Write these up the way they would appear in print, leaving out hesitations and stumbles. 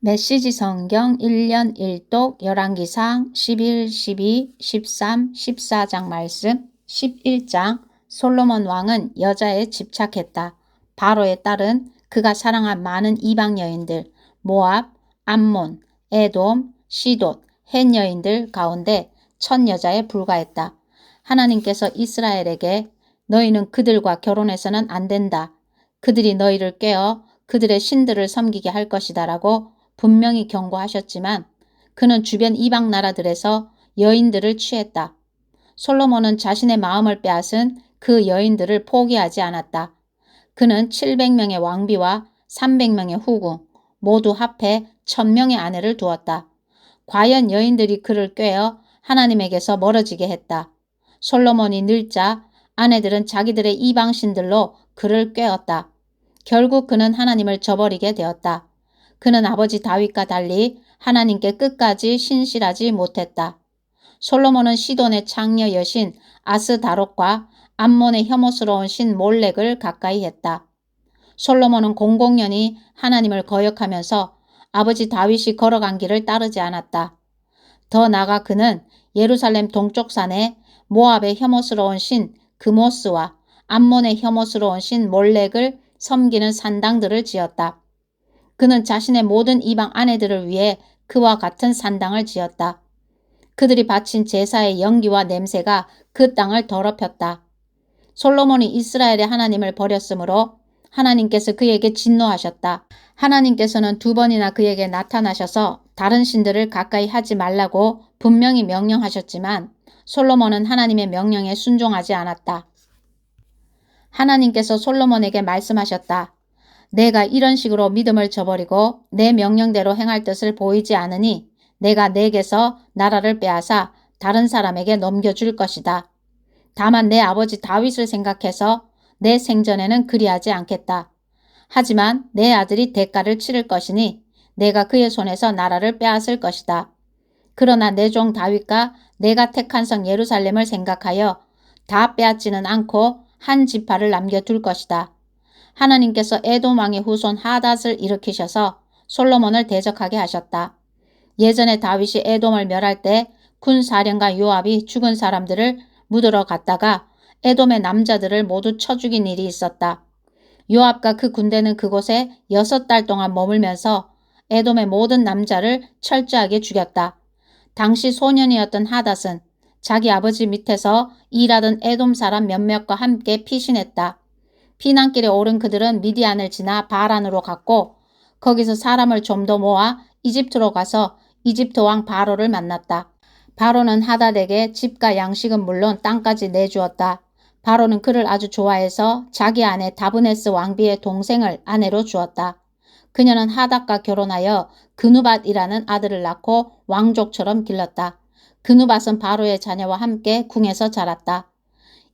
메시지 성경 1년 1독 열왕기상 11, 12, 13, 14장 말씀 11장 솔로몬 왕은 여자에 집착했다. 바로의 딸은 그가 사랑한 많은 이방 여인들 모압, 암몬, 에돔, 시돗, 헷 여인들 가운데 첫 여자에 불과했다. 하나님께서 이스라엘에게 너희는 그들과 결혼해서는 안 된다. 그들이 너희를 꾀어 그들의 신들을 섬기게 할 것이다 라고 분명히 경고하셨지만 그는 주변 이방 나라들에서 여인들을 취했다. 솔로몬은 자신의 마음을 빼앗은 그 여인들을 포기하지 않았다. 그는 700명의 왕비와 300명의 후궁, 모두 합해 1000명의 아내를 두었다. 과연 여인들이 그를 꾀어 하나님에게서 멀어지게 했다. 솔로몬이 늙자 아내들은 자기들의 이방신들로 그를 꾀었다. 결국 그는 하나님을 저버리게 되었다. 그는 아버지 다윗과 달리 하나님께 끝까지 신실하지 못했다. 솔로몬은 시돈의 창녀 여신 아스다롯과 암몬의 혐오스러운 신 몰렉을 가까이 했다. 솔로몬은 공공연히 하나님을 거역하면서 아버지 다윗이 걸어간 길을 따르지 않았다. 더 나아가 그는 예루살렘 동쪽 산에 모압의 혐오스러운 신 그모스와 암몬의 혐오스러운 신 몰렉을 섬기는 산당들을 지었다. 그는 자신의 모든 이방 아내들을 위해 그와 같은 산당을 지었다. 그들이 바친 제사의 연기와 냄새가 그 땅을 더럽혔다. 솔로몬이 이스라엘의 하나님을 버렸으므로 하나님께서 그에게 진노하셨다. 하나님께서는 2번이나 그에게 나타나셔서 다른 신들을 가까이 하지 말라고 분명히 명령하셨지만 솔로몬은 하나님의 명령에 순종하지 않았다. 하나님께서 솔로몬에게 말씀하셨다. 내가 이런 식으로 믿음을 저버리고 내 명령대로 행할 뜻을 보이지 않으니 내가 내게서 나라를 빼앗아 다른 사람에게 넘겨줄 것이다. 다만 내 아버지 다윗을 생각해서 내 생전에는 그리하지 않겠다. 하지만 내 아들이 대가를 치를 것이니 내가 그의 손에서 나라를 빼앗을 것이다. 그러나 내 종 다윗과 내가 택한 성 예루살렘을 생각하여 다 빼앗지는 않고 한 지파를 남겨둘 것이다. 하나님께서 에돔 왕의 후손 하닷을 일으키셔서 솔로몬을 대적하게 하셨다. 예전에 다윗이 에돔을 멸할 때 군사령관 요압이 죽은 사람들을 묻으러 갔다가 에돔의 남자들을 모두 쳐 죽인 일이 있었다. 요압과 그 군대는 그곳에 6달 동안 머물면서 에돔의 모든 남자를 철저하게 죽였다. 당시 소년이었던 하닷은 자기 아버지 밑에서 일하던 에돔 사람 몇몇과 함께 피신했다. 피난길에 오른 그들은 미디안을 지나 바란으로 갔고 거기서 사람을 좀 더 모아 이집트로 가서 이집트 왕 바로를 만났다. 바로는 하닷에게 집과 양식은 물론 땅까지 내주었다. 바로는 그를 아주 좋아해서 자기 아내 다브네스 왕비의 동생을 아내로 주었다. 그녀는 하닷과 결혼하여 그누밧이라는 아들을 낳고 왕족처럼 길렀다. 그누밧은 바로의 자녀와 함께 궁에서 자랐다.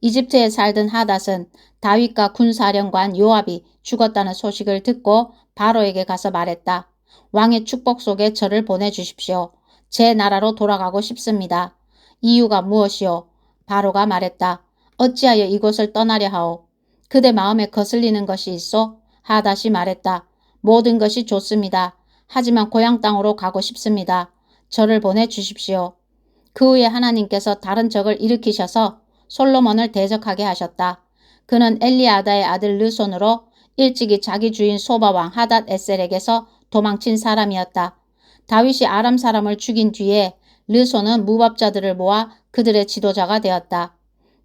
이집트에 살던 하닷은 다윗과 군사령관 요압이 죽었다는 소식을 듣고 바로에게 가서 말했다. 왕의 축복 속에 저를 보내주십시오. 제 나라로 돌아가고 싶습니다. 이유가 무엇이오? 바로가 말했다. 어찌하여 이곳을 떠나려 하오? 그대 마음에 거슬리는 것이 있어? 하닷이 말했다. 모든 것이 좋습니다. 하지만 고향 땅으로 가고 싶습니다. 저를 보내주십시오. 그 후에 하나님께서 다른 적을 일으키셔서 솔로몬을 대적하게 하셨다. 그는 엘리아다의 아들 르손으로 일찍이 자기 주인 소바왕 하닷 에셀에게서 도망친 사람이었다. 다윗이 아람 사람을 죽인 뒤에 르손은 무법자들을 모아 그들의 지도자가 되었다.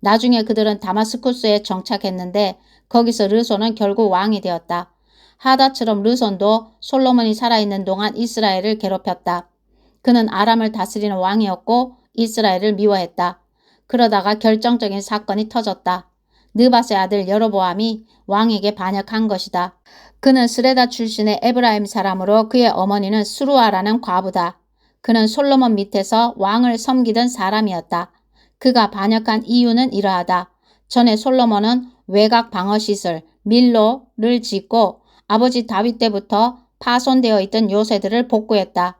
나중에 그들은 다마스쿠스에 정착했는데 거기서 르손은 결국 왕이 되었다. 하닷처럼 르손도 솔로몬이 살아있는 동안 이스라엘을 괴롭혔다. 그는 아람을 다스리는 왕이었고 이스라엘을 미워했다. 그러다가 결정적인 사건이 터졌다. 느밧의 아들 여로보암이 왕에게 반역한 것이다. 그는 스레다 출신의 에브라임 사람으로 그의 어머니는 수루아라는 과부다. 그는 솔로몬 밑에서 왕을 섬기던 사람이었다. 그가 반역한 이유는 이러하다. 전에 솔로몬은 외곽 방어시설 밀로를 짓고 아버지 다윗 때부터 파손되어 있던 요새들을 복구했다.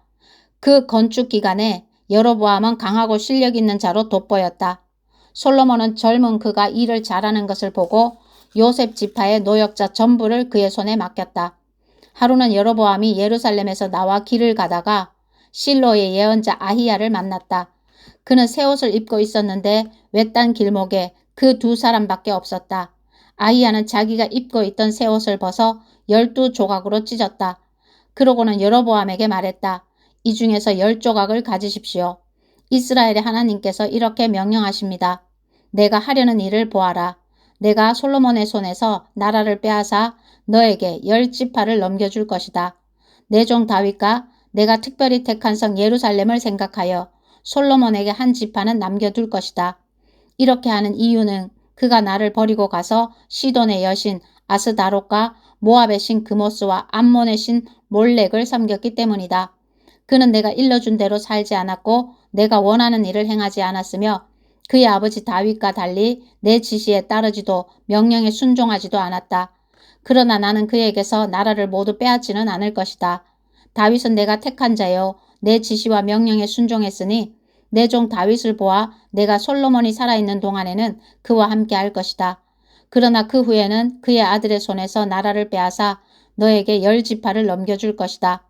그 건축 기간에 여로보암은 강하고 실력 있는 자로 돋보였다. 솔로몬은 젊은 그가 일을 잘하는 것을 보고 요셉 지파의 노역자 전부를 그의 손에 맡겼다. 하루는 여로보암이 예루살렘에서 나와 길을 가다가 실로의 예언자 아히야를 만났다. 그는 새 옷을 입고 있었는데 외딴 길목에 그 두 사람밖에 없었다. 아히야는 자기가 입고 있던 새 옷을 벗어 12조각으로 찢었다. 그러고는 여로보암에게 말했다. 이 중에서 10조각을 가지십시오. 이스라엘의 하나님께서 이렇게 명령하십니다. 내가 하려는 일을 보아라. 내가 솔로몬의 손에서 나라를 빼앗아 너에게 10지파를 넘겨줄 것이다. 내 종 다윗과 내가 특별히 택한 성 예루살렘을 생각하여 솔로몬에게 한 지파는 남겨둘 것이다. 이렇게 하는 이유는 그가 나를 버리고 가서 시돈의 여신 아스다롯과 모압의 신 그모스와 암몬의 신 몰렉을 섬겼기 때문이다. 그는 내가 일러준 대로 살지 않았고 내가 원하는 일을 행하지 않았으며 그의 아버지 다윗과 달리 내 지시에 따르지도 명령에 순종하지도 않았다. 그러나 나는 그에게서 나라를 모두 빼앗지는 않을 것이다. 다윗은 내가 택한 자요 내 지시와 명령에 순종했으니 내 종 다윗을 보아 내가 솔로몬이 살아있는 동안에는 그와 함께 할 것이다. 그러나 그 후에는 그의 아들의 손에서 나라를 빼앗아 너에게 10지파를 넘겨줄 것이다.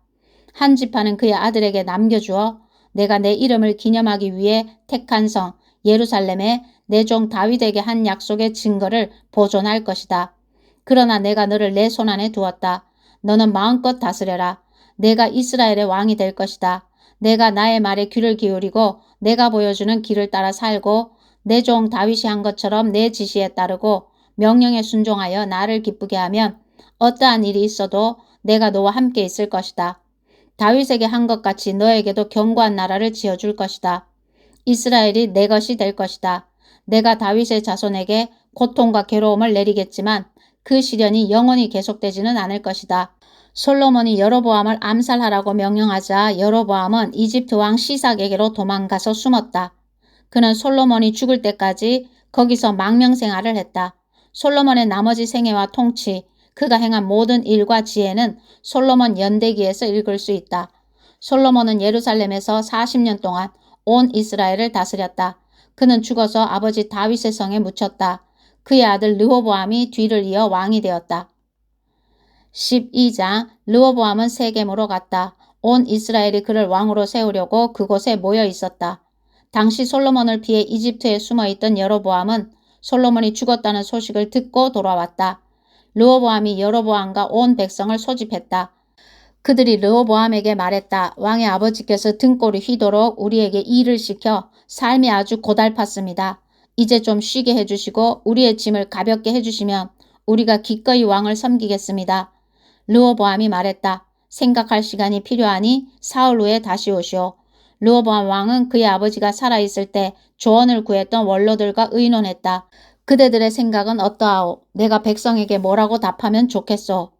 한 지파는 그의 아들에게 남겨주어 내가 내 이름을 기념하기 위해 택한 성 예루살렘에 내 종 다윗에게 한 약속의 증거를 보존할 것이다. 그러나 내가 너를 내 손안에 두었다. 너는 마음껏 다스려라. 내가 이스라엘의 왕이 될 것이다. 내가 나의 말에 귀를 기울이고 내가 보여주는 길을 따라 살고 내 종 다윗이 한 것처럼 내 지시에 따르고 명령에 순종하여 나를 기쁘게 하면 어떠한 일이 있어도 내가 너와 함께 있을 것이다. 다윗에게 한 것 같이 너에게도 견고한 나라를 지어줄 것이다. 이스라엘이 내 것이 될 것이다. 내가 다윗의 자손에게 고통과 괴로움을 내리겠지만 그 시련이 영원히 계속되지는 않을 것이다. 솔로몬이 여로보암을 암살하라고 명령하자 여로보암은 이집트 왕 시삭에게로 도망가서 숨었다. 그는 솔로몬이 죽을 때까지 거기서 망명생활을 했다. 솔로몬의 나머지 생애와 통치, 그가 행한 모든 일과 지혜는 솔로몬 연대기에서 읽을 수 있다. 솔로몬은 예루살렘에서 40년 동안 온 이스라엘을 다스렸다. 그는 죽어서 아버지 다윗의 성에 묻혔다. 그의 아들 르호보암이 뒤를 이어 왕이 되었다. 12장 르호보암은 세겜으로 갔다. 온 이스라엘이 그를 왕으로 세우려고 그곳에 모여 있었다. 당시 솔로몬을 피해 이집트에 숨어있던 여로보암은 솔로몬이 죽었다는 소식을 듣고 돌아왔다. 르호보암이 여로보암과 온 백성을 소집했다. 그들이 르호보암에게 말했다. 왕의 아버지께서 등골이 휘도록 우리에게 일을 시켜 삶이 아주 고달팠습니다. 이제 좀 쉬게 해주시고 우리의 짐을 가볍게 해주시면 우리가 기꺼이 왕을 섬기겠습니다. 르호보암이 말했다. 생각할 시간이 필요하니 사흘 후에 다시 오시오. 르호보암 왕은 그의 아버지가 살아있을 때 조언을 구했던 원로들과 의논했다. 그대들의 생각은 어떠하오? 내가 백성에게 뭐라고 답하면 좋겠소?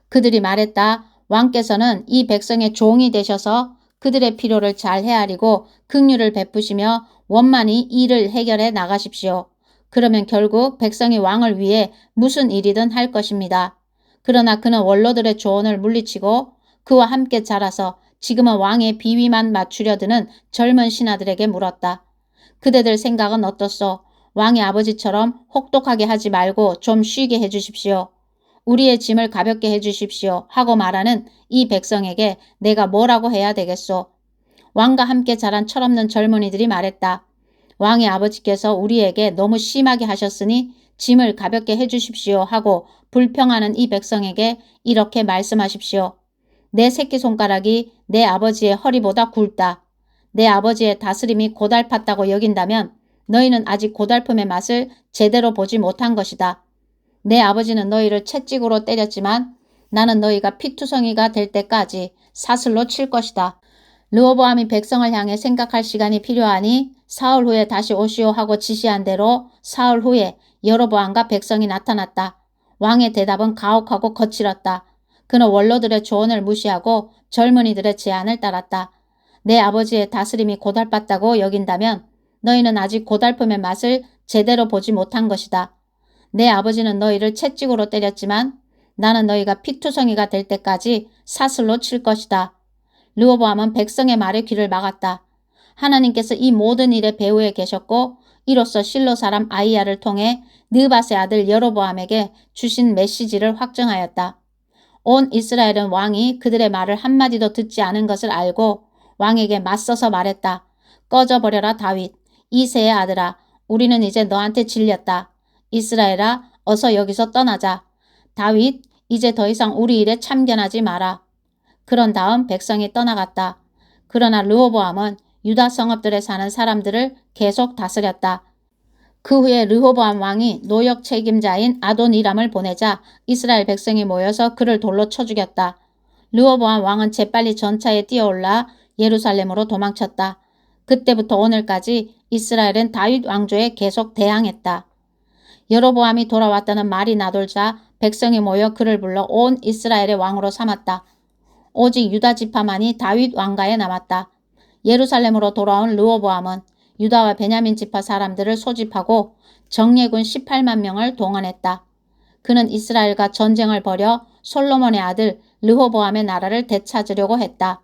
그들이 말했다. 왕께서는 이 백성의 종이 되셔서 그들의 필요를 잘 헤아리고 긍휼을 베푸시며 원만히 일을 해결해 나가십시오. 그러면 결국 백성이 왕을 위해 무슨 일이든 할 것입니다. 그러나 그는 원로들의 조언을 물리치고 그와 함께 자라서 지금은 왕의 비위만 맞추려 드는 젊은 신하들에게 물었다. 그대들 생각은 어떻소? 왕의 아버지처럼 혹독하게 하지 말고 좀 쉬게 해주십시오. 우리의 짐을 가볍게 해주십시오 하고 말하는 이 백성에게 내가 뭐라고 해야 되겠소? 왕과 함께 자란 철없는 젊은이들이 말했다. 왕의 아버지께서 우리에게 너무 심하게 하셨으니 짐을 가볍게 해주십시오 하고 불평하는 이 백성에게 이렇게 말씀하십시오. 내 새끼손가락이 내 아버지의 허리보다 굵다. 내 아버지의 다스림이 고달팠다고 여긴다면 너희는 아직 고달픔의 맛을 제대로 보지 못한 것이다. 내 아버지는 너희를 채찍으로 때렸지만 나는 너희가 피투성이가 될 때까지 사슬로 칠 것이다. 르호보암이 백성을 향해 생각할 시간이 필요하니 사흘 후에 다시 오시오 하고 지시한 대로 사흘 후에 여로보암과 백성이 나타났다. 왕의 대답은 가혹하고 거칠었다. 그는 원로들의 조언을 무시하고 젊은이들의 제안을 따랐다. 내 아버지의 다스림이 고달팠다고 여긴다면 너희는 아직 고달픔의 맛을 제대로 보지 못한 것이다. 내 아버지는 너희를 채찍으로 때렸지만 나는 너희가 피투성이가 될 때까지 사슬로 칠 것이다. 르호보암은 백성의 말에 귀를 막았다. 하나님께서 이 모든 일의 배후에 계셨고 이로써 실로 사람 아히야를 통해 느밧의 아들 여로보암에게 주신 메시지를 확증하였다. 온 이스라엘은 왕이 그들의 말을 한마디도 듣지 않은 것을 알고 왕에게 맞서서 말했다. 꺼져버려라 다윗, 이새의 아들아, 우리는 이제 너한테 질렸다. 이스라엘아, 어서 여기서 떠나자. 다윗, 이제 더 이상 우리 일에 참견하지 마라. 그런 다음 백성이 떠나갔다. 그러나 르호보암은 유다 성읍들에 사는 사람들을 계속 다스렸다. 그 후에 르호보암 왕이 노역 책임자인 아도니람을 보내자 이스라엘 백성이 모여서 그를 돌로 쳐 죽였다. 르호보암 왕은 재빨리 전차에 뛰어올라 예루살렘으로 도망쳤다. 그때부터 오늘까지 이스라엘은 다윗 왕조에 계속 대항했다. 여로보암이 돌아왔다는 말이 나돌자 백성이 모여 그를 불러 온 이스라엘의 왕으로 삼았다. 오직 유다 지파만이 다윗 왕가에 남았다. 예루살렘으로 돌아온 르호보암은 유다와 베냐민 지파 사람들을 소집하고 정예군 18만 명을 동원했다. 그는 이스라엘과 전쟁을 벌여 솔로몬의 아들 르호보암의 나라를 되찾으려고 했다.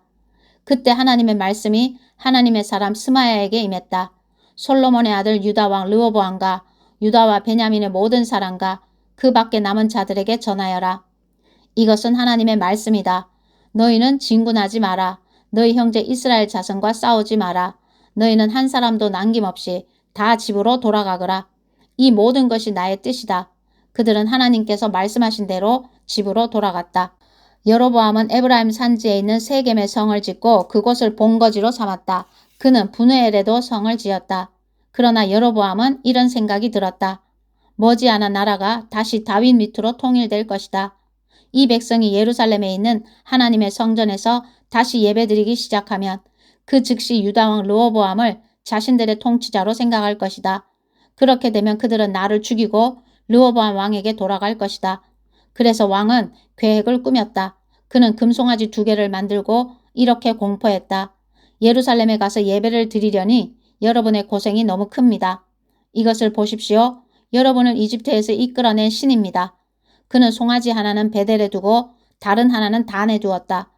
그때 하나님의 말씀이 하나님의 사람 스마야에게 임했다. 솔로몬의 아들 유다 왕 르호보암과 유다와 베냐민의 모든 사람과 그 밖에 남은 자들에게 전하여라. 이것은 하나님의 말씀이다. 너희는 진군하지 마라. 너희 형제 이스라엘 자손과 싸우지 마라. 너희는 한 사람도 남김없이 다 집으로 돌아가거라. 이 모든 것이 나의 뜻이다. 그들은 하나님께서 말씀하신 대로 집으로 돌아갔다. 여로보암은 에브라임 산지에 있는 세겜의 성을 짓고 그곳을 본거지로 삼았다. 그는 분회엘에도 성을 지었다. 그러나 여로보암은 이런 생각이 들었다. 머지않아 나라가 다시 다윗 밑으로 통일될 것이다. 이 백성이 예루살렘에 있는 하나님의 성전에서 다시 예배드리기 시작하면 그 즉시 유다왕 르호보암을 자신들의 통치자로 생각할 것이다. 그렇게 되면 그들은 나를 죽이고 르호보암 왕에게 돌아갈 것이다. 그래서 왕은 계획을 꾸몄다. 그는 금송아지 2개를 만들고 이렇게 공포했다. 예루살렘에 가서 예배를 드리려니 여러분의 고생이 너무 큽니다. 이것을 보십시오. 여러분을 이집트에서 이끌어낸 신입니다. 그는 송아지 하나는 베델에 두고 다른 하나는 단에 두었다.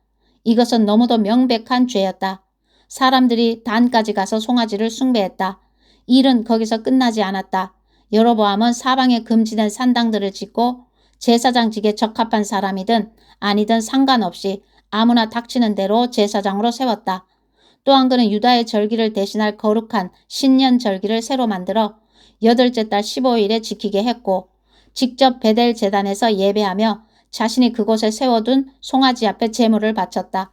이것은 너무도 명백한 죄였다. 사람들이 단까지 가서 송아지를 숭배했다. 일은 거기서 끝나지 않았다. 여로보암은 사방에 금지된 산당들을 짓고 제사장직에 적합한 사람이든 아니든 상관없이 아무나 닥치는 대로 제사장으로 세웠다. 또한 그는 유다의 절기를 대신할 거룩한 신년 절기를 새로 만들어 8째 달 15일에 지키게 했고 직접 베델 제단에서 예배하며 자신이 그곳에 세워둔 송아지 앞에 제물을 바쳤다.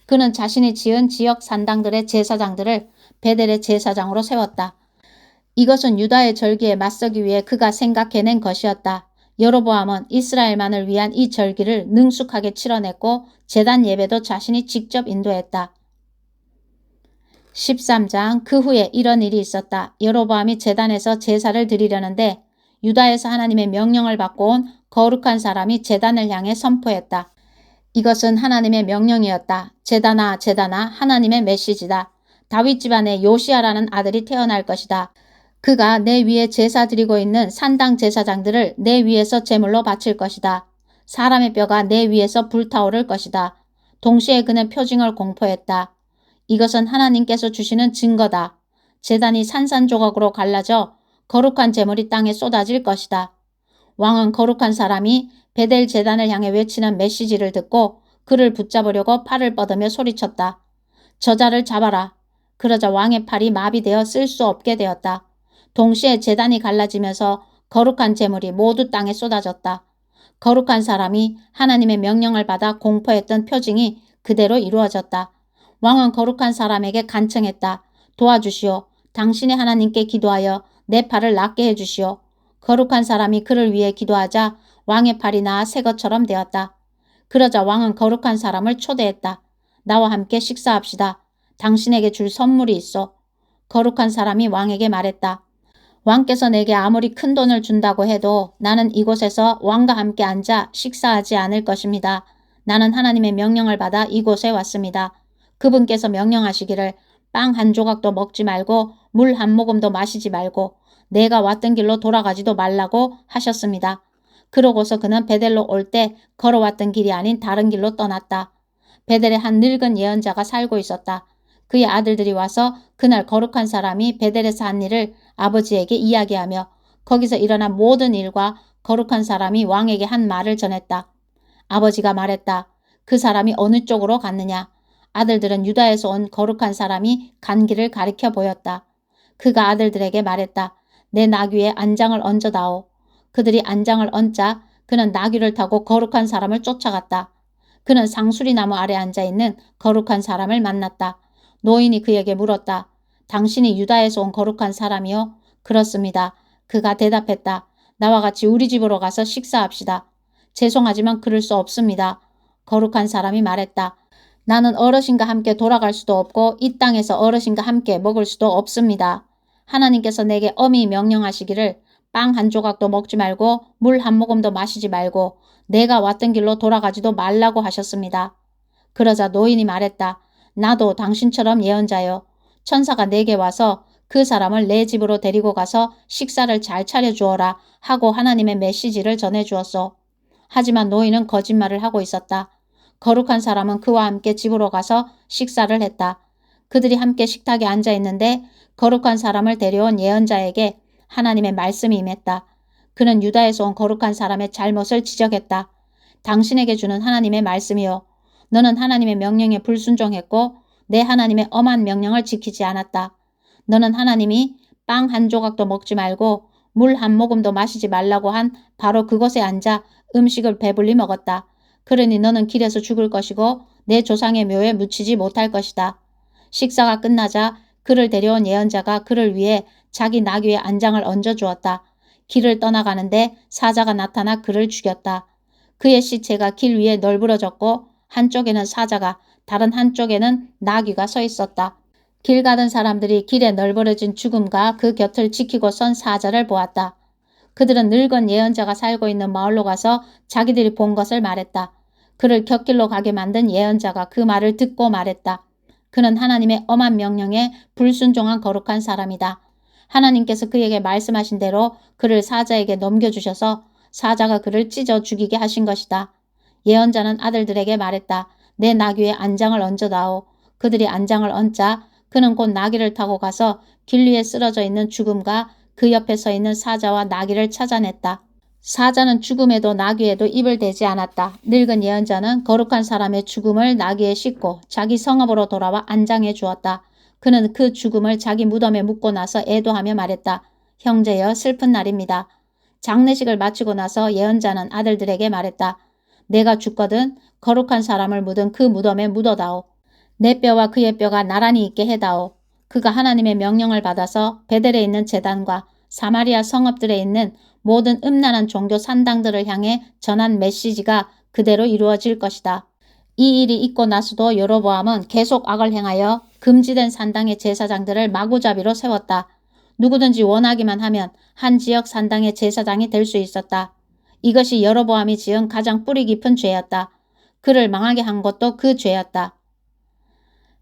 그는 자신이 지은 지역 산당들의 제사장들을 베델의 제사장으로 세웠다. 이것은 유다의 절기에 맞서기 위해 그가 생각해낸 것이었다. 여로보암은 이스라엘만을 위한 이 절기를 능숙하게 치러냈고 제단 예배도 자신이 직접 인도했다. 13장 그 후에 이런 일이 있었다. 여로보암이 제단에서 제사를 드리려는데 유다에서 하나님의 명령을 받고 온 거룩한 사람이 제단을 향해 선포했다. 이것은 하나님의 명령이었다. 제단아 제단아 하나님의 메시지다. 다윗 집안에 요시아라는 아들이 태어날 것이다. 그가 내 위에 제사 드리고 있는 산당 제사장들을 내 위에서 제물로 바칠 것이다. 사람의 뼈가 내 위에서 불타오를 것이다. 동시에 그는 표징을 공포했다. 이것은 하나님께서 주시는 증거다. 제단이 산산조각으로 갈라져 거룩한 제물이 땅에 쏟아질 것이다. 왕은 거룩한 사람이 베델 제단을 향해 외치는 메시지를 듣고 그를 붙잡으려고 팔을 뻗으며 소리쳤다. 저자를 잡아라. 그러자 왕의 팔이 마비되어 쓸 수 없게 되었다. 동시에 제단이 갈라지면서 거룩한 제물이 모두 땅에 쏟아졌다. 거룩한 사람이 하나님의 명령을 받아 공포했던 표징이 그대로 이루어졌다. 왕은 거룩한 사람에게 간청했다. 도와주시오. 당신의 하나님께 기도하여 내 팔을 낫게 해주시오. 거룩한 사람이 그를 위해 기도하자 왕의 팔이 나아 새 것처럼 되었다. 그러자 왕은 거룩한 사람을 초대했다. 나와 함께 식사합시다. 당신에게 줄 선물이 있어. 거룩한 사람이 왕에게 말했다. 왕께서 내게 아무리 큰 돈을 준다고 해도 나는 이곳에서 왕과 함께 앉아 식사하지 않을 것입니다. 나는 하나님의 명령을 받아 이곳에 왔습니다. 그분께서 명령하시기를 빵 한 조각도 먹지 말고 물 한 모금도 마시지 말고 내가 왔던 길로 돌아가지도 말라고 하셨습니다. 그러고서 그는 베델로 올 때 걸어왔던 길이 아닌 다른 길로 떠났다. 베델에 한 늙은 예언자가 살고 있었다. 그의 아들들이 와서 그날 거룩한 사람이 베델에서 한 일을 아버지에게 이야기하며 거기서 일어난 모든 일과 거룩한 사람이 왕에게 한 말을 전했다. 아버지가 말했다. 그 사람이 어느 쪽으로 갔느냐. 아들들은 유다에서 온 거룩한 사람이 간 길을 가리켜 보였다. 그가 아들들에게 말했다. 내 나귀에 안장을 얹어다오. 그들이 안장을 얹자 그는 나귀를 타고 거룩한 사람을 쫓아갔다. 그는 상수리나무 아래 앉아있는 거룩한 사람을 만났다. 노인이 그에게 물었다. 당신이 유다에서 온 거룩한 사람이요? 그렇습니다. 그가 대답했다. 나와 같이 우리 집으로 가서 식사합시다. 죄송하지만 그럴 수 없습니다. 거룩한 사람이 말했다. 나는 어르신과 함께 돌아갈 수도 없고 이 땅에서 어르신과 함께 먹을 수도 없습니다. 하나님께서 내게 엄히 명령하시기를 빵 한 조각도 먹지 말고 물 한 모금도 마시지 말고 내가 왔던 길로 돌아가지도 말라고 하셨습니다. 그러자 노인이 말했다. 나도 당신처럼 예언자요. 천사가 내게 와서 그 사람을 내 집으로 데리고 가서 식사를 잘 차려주어라 하고 하나님의 메시지를 전해주었소. 하지만 노인은 거짓말을 하고 있었다. 거룩한 사람은 그와 함께 집으로 가서 식사를 했다. 그들이 함께 식탁에 앉아 있는데 거룩한 사람을 데려온 예언자에게 하나님의 말씀이 임했다. 그는 유다에서 온 거룩한 사람의 잘못을 지적했다. 당신에게 주는 하나님의 말씀이요. 너는 하나님의 명령에 불순종했고 내 하나님의 엄한 명령을 지키지 않았다. 너는 하나님이 빵 한 조각도 먹지 말고 물 한 모금도 마시지 말라고 한 바로 그곳에 앉아 음식을 배불리 먹었다. 그러니 너는 길에서 죽을 것이고 내 조상의 묘에 묻히지 못할 것이다. 식사가 끝나자 그를 데려온 예언자가 그를 위해 자기 나귀에 안장을 얹어주었다. 길을 떠나가는데 사자가 나타나 그를 죽였다. 그의 시체가 길 위에 널브러졌고 한쪽에는 사자가 다른 한쪽에는 나귀가 서 있었다. 길 가던 사람들이 길에 널브러진 죽음과 그 곁을 지키고 선 사자를 보았다. 그들은 늙은 예언자가 살고 있는 마을로 가서 자기들이 본 것을 말했다. 그를 곁길로 가게 만든 예언자가 그 말을 듣고 말했다. 그는 하나님의 엄한 명령에 불순종한 거룩한 사람이다. 하나님께서 그에게 말씀하신 대로 그를 사자에게 넘겨주셔서 사자가 그를 찢어 죽이게 하신 것이다. 예언자는 아들들에게 말했다. 내 나귀에 안장을 얹어다오. 그들이 안장을 얹자 그는 곧 나귀를 타고 가서 길 위에 쓰러져 있는 죽음과 그 옆에 서 있는 사자와 나귀를 찾아냈다. 사자는 죽음에도 나귀에도 입을 대지 않았다. 늙은 예언자는 거룩한 사람의 죽음을 나귀에 싣고 자기 성읍으로 돌아와 안장해 주었다. 그는 그 죽음을 자기 무덤에 묻고 나서 애도하며 말했다. 형제여 슬픈 날입니다. 장례식을 마치고 나서 예언자는 아들들에게 말했다. 내가 죽거든 거룩한 사람을 묻은 그 무덤에 묻어다오. 내 뼈와 그의 뼈가 나란히 있게 해다오. 그가 하나님의 명령을 받아서 베델에 있는 제단과 사마리아 성읍들에 있는 모든 음란한 종교 산당들을 향해 전한 메시지가 그대로 이루어질 것이다. 이 일이 있고 나서도 여로보암은 계속 악을 행하여 금지된 산당의 제사장들을 마구잡이로 세웠다. 누구든지 원하기만 하면 한 지역 산당의 제사장이 될 수 있었다. 이것이 여로보암이 지은 가장 뿌리 깊은 죄였다. 그를 망하게 한 것도 그 죄였다.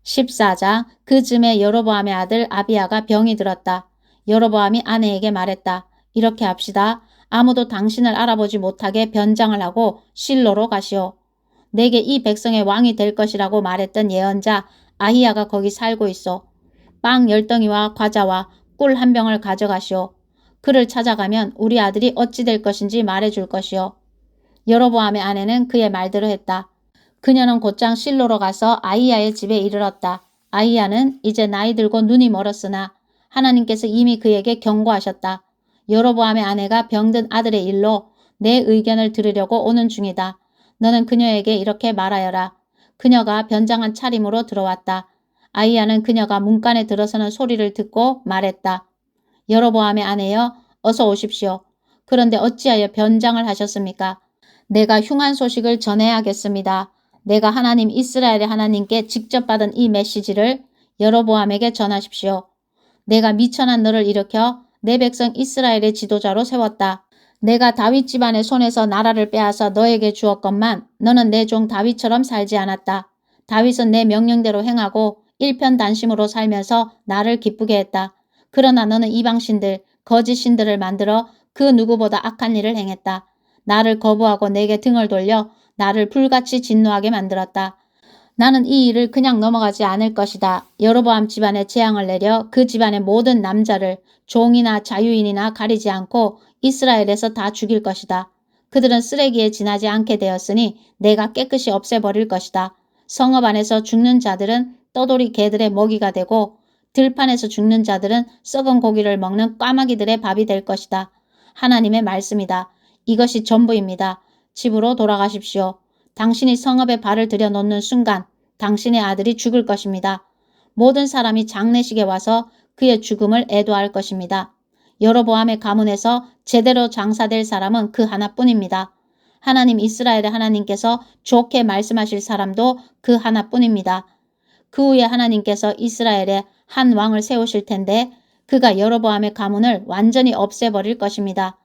14장 그 즈음에 여로보암의 아들 아비야가 병이 들었다. 여로보암이 아내에게 말했다. 이렇게 합시다. 아무도 당신을 알아보지 못하게 변장을 하고 실로로 가시오. 내게 이 백성의 왕이 될 것이라고 말했던 예언자 아히야가 거기 살고 있어. 빵 10덩이와 과자와 꿀 한 병을 가져가시오. 그를 찾아가면 우리 아들이 어찌 될 것인지 말해줄 것이오. 여로보암의 아내는 그의 말대로 했다. 그녀는 곧장 실로로 가서 아히야의 집에 이르렀다. 아히야는 이제 나이 들고 눈이 멀었으나 하나님께서 이미 그에게 경고하셨다. 여로보암의 아내가 병든 아들의 일로 내 의견을 들으려고 오는 중이다. 너는 그녀에게 이렇게 말하여라. 그녀가 변장한 차림으로 들어왔다. 아히야는 그녀가 문간에 들어서는 소리를 듣고 말했다. 여로보암의 아내여 어서 오십시오. 그런데 어찌하여 변장을 하셨습니까? 내가 흉한 소식을 전해야겠습니다. 내가 하나님 이스라엘의 하나님께 직접 받은 이 메시지를 여로보암에게 전하십시오. 내가 미천한 너를 일으켜 내 백성 이스라엘의 지도자로 세웠다. 내가 다윗 집안의 손에서 나라를 빼앗아 너에게 주었건만 너는 내 종 다윗처럼 살지 않았다. 다윗은 내 명령대로 행하고 일편단심으로 살면서 나를 기쁘게 했다. 그러나 너는 이방신들, 거짓 신들을 만들어 그 누구보다 악한 일을 행했다. 나를 거부하고 내게 등을 돌려 나를 불같이 진노하게 만들었다. 나는 이 일을 그냥 넘어가지 않을 것이다. 여로보암 집안에 재앙을 내려 그 집안의 모든 남자를 종이나 자유인이나 가리지 않고 이스라엘에서 다 죽일 것이다. 그들은 쓰레기에 지나지 않게 되었으니 내가 깨끗이 없애버릴 것이다. 성읍 안에서 죽는 자들은 떠돌이 개들의 먹이가 되고 들판에서 죽는 자들은 썩은 고기를 먹는 까마귀들의 밥이 될 것이다. 하나님의 말씀이다. 이것이 전부입니다. 집으로 돌아가십시오. 당신이 성읍에 발을 들여놓는 순간 당신의 아들이 죽을 것입니다. 모든 사람이 장례식에 와서 그의 죽음을 애도할 것입니다. 여로보암의 가문에서 제대로 장사될 사람은 그 하나뿐입니다. 하나님 이스라엘의 하나님께서 좋게 말씀하실 사람도 그 하나뿐입니다. 그 후에 하나님께서 이스라엘에 한 왕을 세우실 텐데 그가 여로보암의 가문을 완전히 없애버릴 것입니다.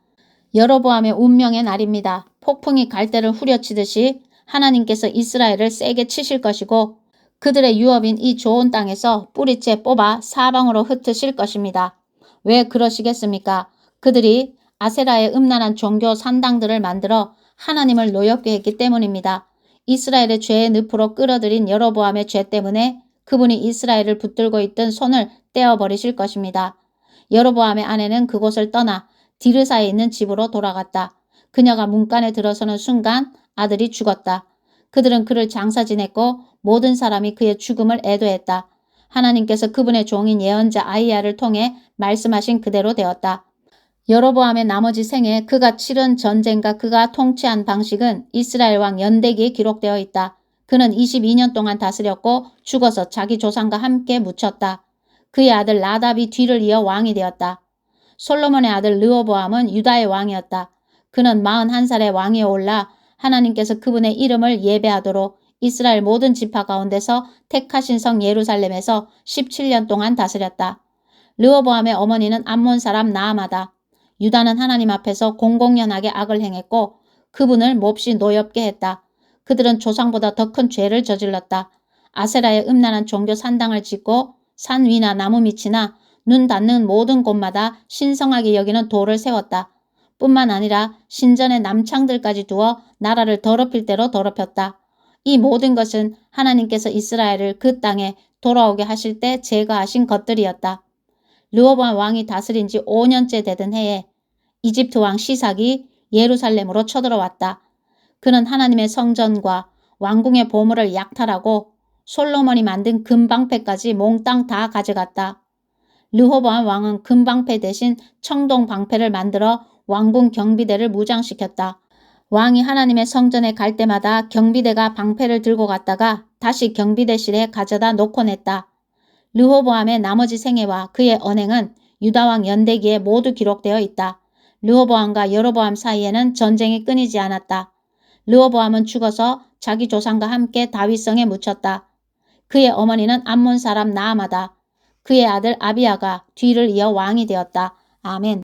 여로보암의 운명의 날입니다. 폭풍이 갈대를 후려치듯이 하나님께서 이스라엘을 세게 치실 것이고 그들의 유업인 이 좋은 땅에서 뿌리째 뽑아 사방으로 흩으실 것입니다. 왜 그러시겠습니까? 그들이 아세라의 음란한 종교 산당들을 만들어 하나님을 노엽게 했기 때문입니다. 이스라엘의 죄의 늪으로 끌어들인 여로보암의 죄 때문에 그분이 이스라엘을 붙들고 있던 손을 떼어버리실 것입니다. 여로보암의 아내는 그곳을 떠나 디르사에 있는 집으로 돌아갔다. 그녀가 문간에 들어서는 순간 아들이 죽었다. 그들은 그를 장사 지냈고 모든 사람이 그의 죽음을 애도했다. 하나님께서 그분의 종인 예언자 아이야를 통해 말씀하신 그대로 되었다. 여로보암의 나머지 생에 그가 치른 전쟁과 그가 통치한 방식은 이스라엘 왕 연대기에 기록되어 있다. 그는 22년 동안 다스렸고 죽어서 자기 조상과 함께 묻혔다. 그의 아들 나답이 뒤를 이어 왕이 되었다. 솔로몬의 아들 르호보암은 유다의 왕이었다. 그는 41살에 왕위에 올라 하나님께서 그분의 이름을 예배하도록 이스라엘 모든 지파 가운데서 택하신 성 예루살렘에서 17년 동안 다스렸다. 르호보암의 어머니는 암몬 사람 나아마다. 유다는 하나님 앞에서 공공연하게 악을 행했고 그분을 몹시 노엽게 했다. 그들은 조상보다 더 큰 죄를 저질렀다. 아세라의 음란한 종교 산당을 짓고 산 위나 나무 밑이나 눈 닿는 모든 곳마다 신성하게 여기는 돌을 세웠다. 뿐만 아니라 신전의 남창들까지 두어 나라를 더럽힐 대로 더럽혔다. 이 모든 것은 하나님께서 이스라엘을 그 땅에 돌아오게 하실 때 제거하신 것들이었다. 르호보암 왕이 다스린 지 5년째 되던 해에 이집트 왕 시삭이 예루살렘으로 쳐들어왔다. 그는 하나님의 성전과 왕궁의 보물을 약탈하고 솔로몬이 만든 금방패까지 몽땅 다 가져갔다. 르호보암 왕은 금방패 대신 청동방패를 만들어 왕궁 경비대를 무장시켰다. 왕이 하나님의 성전에 갈 때마다 경비대가 방패를 들고 갔다가 다시 경비대실에 가져다 놓곤 했다. 르호보암의 나머지 생애와 그의 언행은 유다왕 연대기에 모두 기록되어 있다. 르호보암과 여로보암 사이에는 전쟁이 끊이지 않았다. 르호보암은 죽어서 자기 조상과 함께 다윗성에 묻혔다. 그의 어머니는 암몬 사람 나아마다. 그의 아들 아비야가 뒤를 이어 왕이 되었다. 아멘.